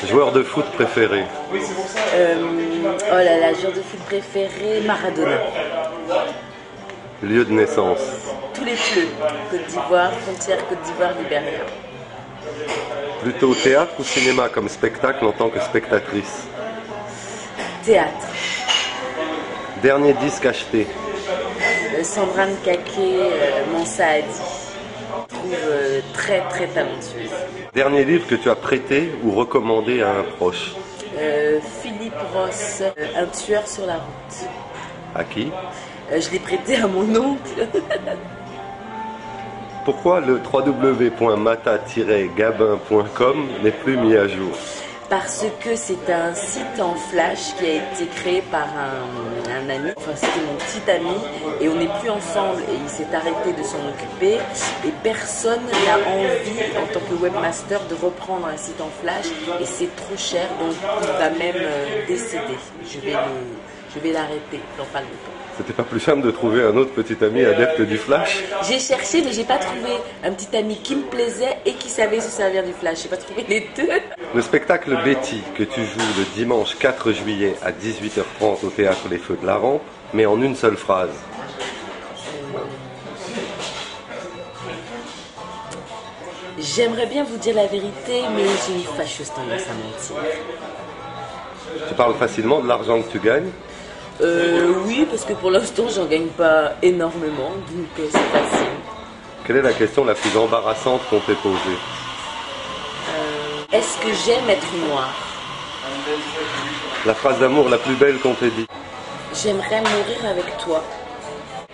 Joueur de foot préféré? Oh là là, joueur de foot préféré, Maradona. Lieu de naissance? Tous les fleux. Côte d'Ivoire, frontière Côte d'Ivoire, Libéria. Plutôt théâtre ou cinéma comme spectacle en tant que spectatrice? Théâtre. Dernier disque acheté? Sandra Nkake, Mansa Adi. Je trouve très très talentueuse. Dernier livre que tu as prêté ou recommandé à un proche? Philippe Ross, Un tueur sur la route. À qui? Je l'ai prêté à mon oncle. Pourquoi le www.mata-gabin.com n'est plus mis à jour? Parce que c'est un site en flash qui a été créé par un ami, enfin c'était mon petit ami, et on n'est plus ensemble et il s'est arrêté de s'en occuper et personne n'a envie en tant que webmaster de reprendre un site en flash et c'est trop cher donc il va même décéder. Je vais l'arrêter, j'en parle pas. C'était pas plus simple de trouver un autre petit ami adepte du flash? J'ai cherché mais j'ai pas trouvé un petit ami qui me plaisait et qui savait se servir du flash. J'ai pas trouvé les deux. Le spectacle Betty que tu joues le dimanche 4 juillet à 18h30 au théâtre Les Feux de la Rampe, mais en une seule phrase. J'aimerais bien vous dire la vérité mais j'ai une fâcheuse tendance à mentir. Tu parles facilement de l'argent que tu gagnes? Oui, parce que pour l'instant, j'en gagne pas énormément, donc c'est facile. Quelle est la question la plus embarrassante qu'on t'ait posée? Est-ce que j'aime être noire? La phrase d'amour la plus belle qu'on t'ait dit? J'aimerais mourir avec toi.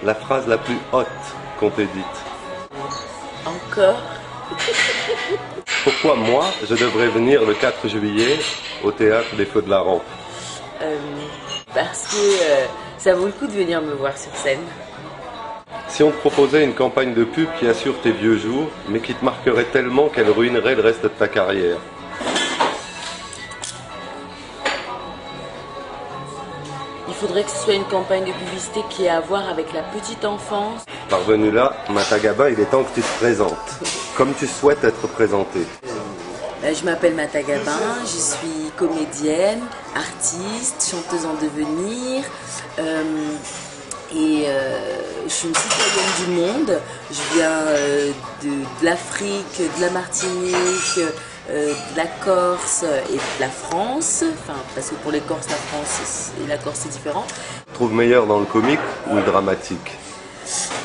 La phrase la plus haute qu'on t'ait dite? Encore? Pourquoi moi, je devrais venir le 4 juillet au théâtre des Feux de la Rampe? Parce que ça vaut le coup de venir me voir sur scène. Si on te proposait une campagne de pub qui assure tes vieux jours, mais qui te marquerait tellement qu'elle ruinerait le reste de ta carrière? Il faudrait que ce soit une campagne de publicité qui ait à voir avec la petite enfance. Parvenu là, Mata Gabin, il est temps que tu te présentes, comme tu souhaites être présenté. Je m'appelle Mata Gabin, je suis comédienne, artiste, chanteuse en devenir et je suis une citoyenne du monde. Je viens de l'Afrique, de la Martinique, de la Corse et de la France. Enfin, parce que pour les Corses, la France et la Corse c'est différent. Tu te trouves meilleur dans le comique ou le dramatique?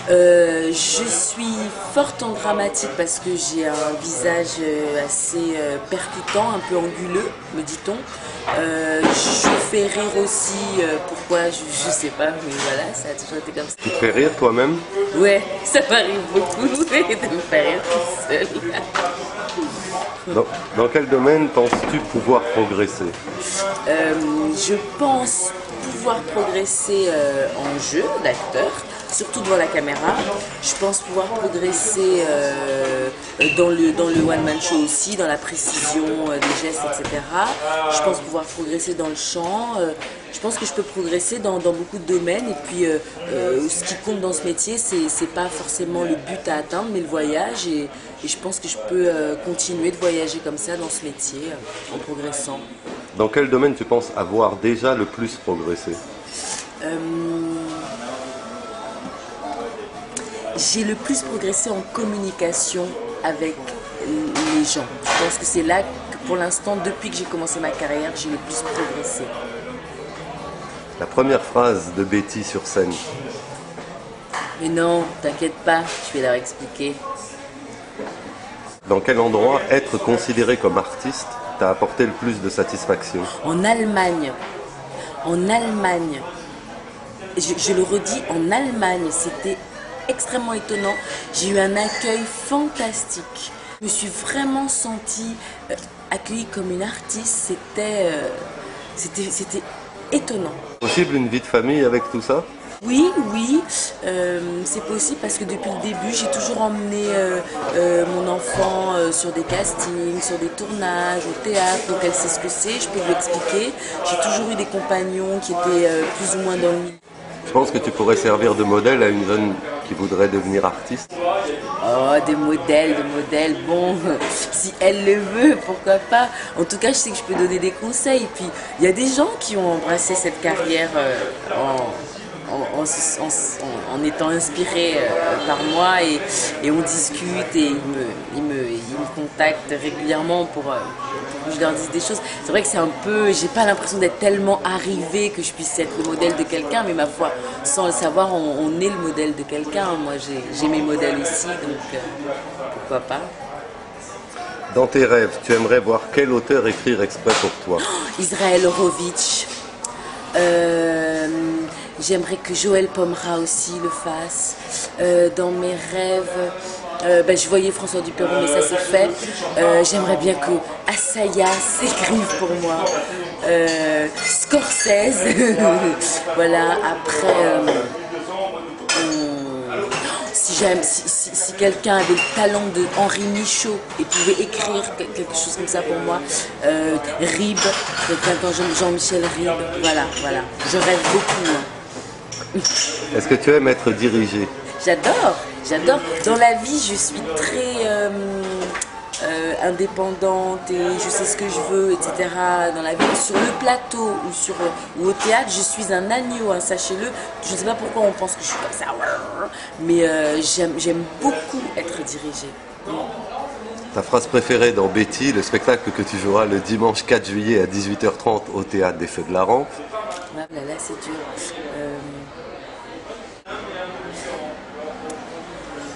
Je suis forte en dramatique parce que j'ai un visage assez percutant, un peu anguleux, me dit-on. Je fais rire aussi, pourquoi, je sais pas, mais voilà, ça a toujours été comme ça. Tu te fais rire toi-même? Ouais, ça m'arrive beaucoup de me faire rire toute seule. Dans quel domaine penses-tu pouvoir progresser? Je pense pouvoir progresser en jeu d'acteur, surtout devant la caméra. Je pense pouvoir progresser dans le one-man show aussi, dans la précision des gestes, etc. Je pense pouvoir progresser dans le chant. Je pense que je peux progresser dans beaucoup de domaines. Et puis, ce qui compte dans ce métier, c'est pas forcément le but à atteindre, mais le voyage. Et je pense que je peux continuer de voyager comme ça dans ce métier, en progressant. Dans quel domaine tu penses avoir déjà le plus progressé? J'ai le plus progressé en communication avec les gens. Je pense que c'est là que pour l'instant, depuis que j'ai commencé ma carrière, j'ai le plus progressé. La première phrase de Betty sur scène? Mais non, t'inquiète pas, je vais leur expliquer. Dans quel endroit être considéré comme artiste t'a apporté le plus de satisfaction? En Allemagne. En Allemagne. Je le redis, en Allemagne, c'était extrêmement étonnant. J'ai eu un accueil fantastique. Je me suis vraiment sentie accueillie comme une artiste. C'était étonnant. Possible une vie de famille avec tout ça? Oui, c'est possible parce que depuis le début, j'ai toujours emmené mon enfant sur des castings, sur des tournages, au théâtre, donc elle sait ce que c'est, je peux lui expliquer. J'ai toujours eu des compagnons qui étaient plus ou moins dans le milieu. Je pense que tu pourrais servir de modèle à une jeune qui voudrait devenir artiste? Oh, des modèles, bon, si elle le veut, pourquoi pas. En tout cas, je sais que je peux donner des conseils. Et puis, il y a des gens qui ont embrassé cette carrière en étant inspirés par moi et on discute et ils me contactent régulièrement pour que je leur dise des choses. C'est vrai que c'est un peu, j'ai pas l'impression d'être tellement arrivée que je puisse être le modèle de quelqu'un, mais ma foi, sans le savoir, on est le modèle de quelqu'un. Moi, j'ai mes modèles aussi, donc pourquoi pas. Dans tes rêves, tu aimerais voir quel auteur écrire exprès pour toi? Israël Horovitch. J'aimerais que Joël Pomera aussi le fasse. Dans mes rêves, je voyais François Duperron, mais ça c'est fait. J'aimerais bien que Assayas écrive pour moi. Scorsese. Voilà, après... si quelqu'un avait le talent de Henri Michaud et pouvait écrire quelque chose comme ça pour moi, Rib, quelqu'un comme Jean-Michel Rib, voilà, je rêve beaucoup. Hein. Est-ce que tu aimes être dirigé? J'adore. Dans la vie, je suis très indépendante et je sais ce que je veux, etc. Dans la vie, sur le plateau ou au théâtre, je suis un agneau, hein, sachez-le. Je ne sais pas pourquoi on pense que je suis comme ça, mais j'aime beaucoup être dirigée. Ta phrase préférée dans Betty, le spectacle que tu joueras le dimanche 4 juillet à 18h30 au Théâtre des Feux de la Rampe? Ah là, c'est dur.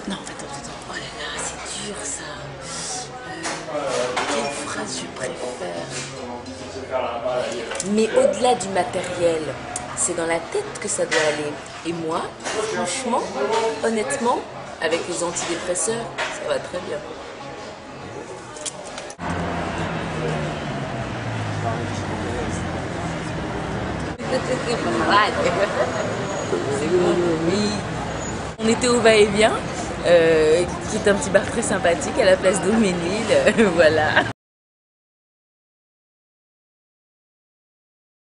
Non, attends. Oh là là, c'est dur ça. Quelle phrase je préfère? Mais au-delà du matériel, c'est dans la tête que ça doit aller. Et moi, franchement, honnêtement, avec les antidépresseurs, ça va très bien. C'est bon, oui. On était au Va-et-Vient, qui est un petit bar très sympathique à la place d'Auménil, voilà.